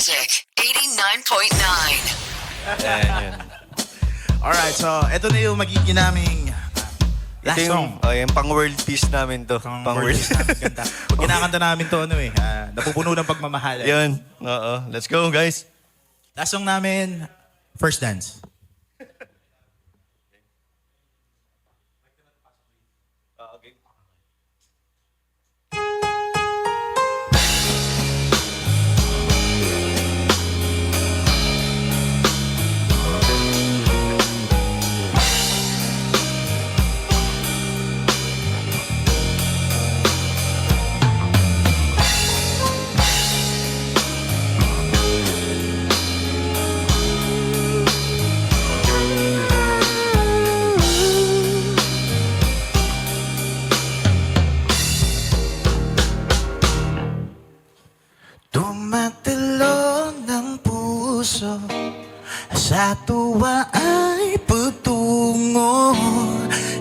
Magic 89.9. Ayan. Alright, so ito na yung magiging naming Ito last song. yung pang-world peace namin to. Pang-world. Ganda. Pag kinakanta namin to, napupuno ng pagmamahal. Yun. Oo. Let's go, guys. Last song namin, First Dance. Tumatalo ng puso sa tuwa ay putungo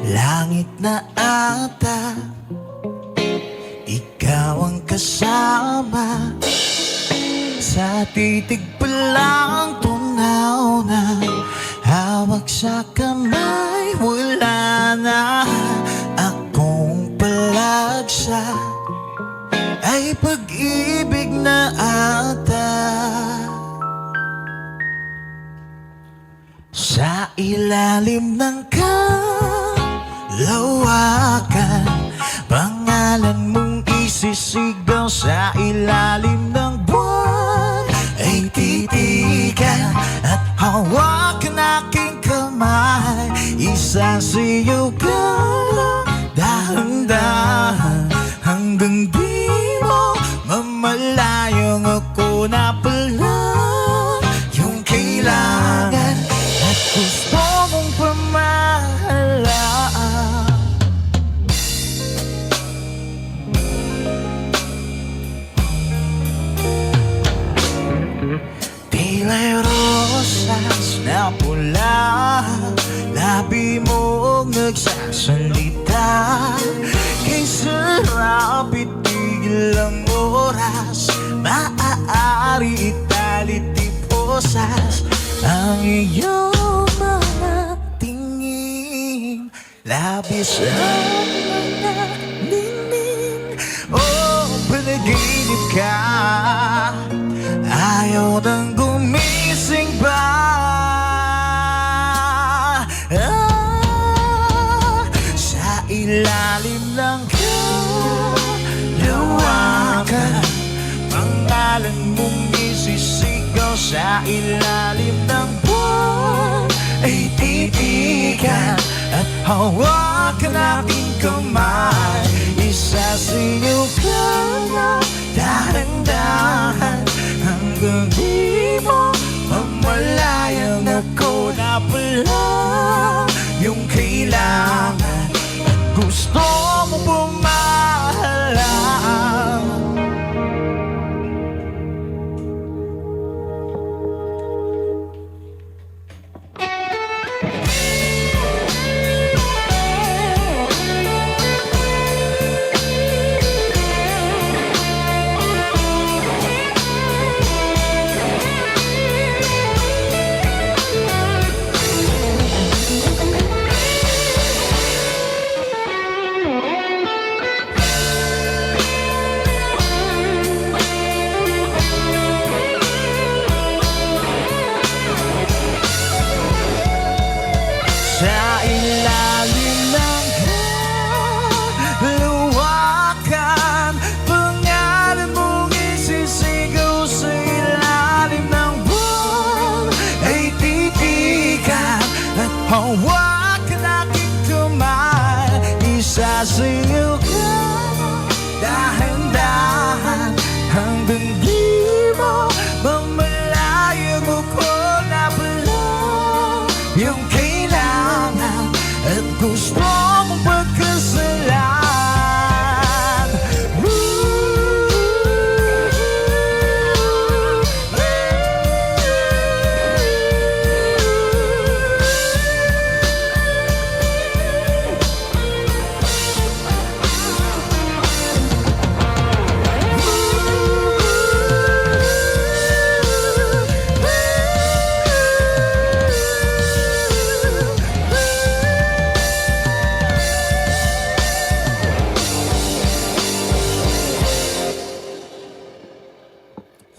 langit na ata ikaw ang kasama sa titig pa lang tunaw na hawak sa kamay wala na akong palagsa ay pag-ibig na ata sa ilalim ng kalawakan pangalan mong isisigaw sa ilalim ng buwan ay titigan at hawakan aking kamay isasiyo ka dahan-dahan hanggang di mo mamalayang ako na pala yung kailangan at gusto mong pamahalaan. Tila'y rosas na pula labi mong nagsasalita kay sarap itigil ang oras maaari itali-tiposas ang iyong mga tingin labis ang mga ningning oh panaginip ka ayaw nang gumising ba sa ilalim ng kalawakan pangalan mong isisigaw sa ilalim ng buwan ay titigan at hawakan aking kamay isasiyo ka na dahan-dahan hanggang di mo mamalayang ako na pala yung kailangan at gusto mo pumahalang.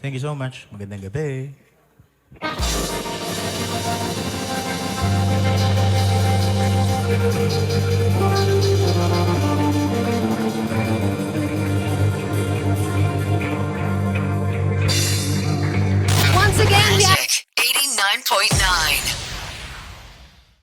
Thank you so much. Magandang gabi.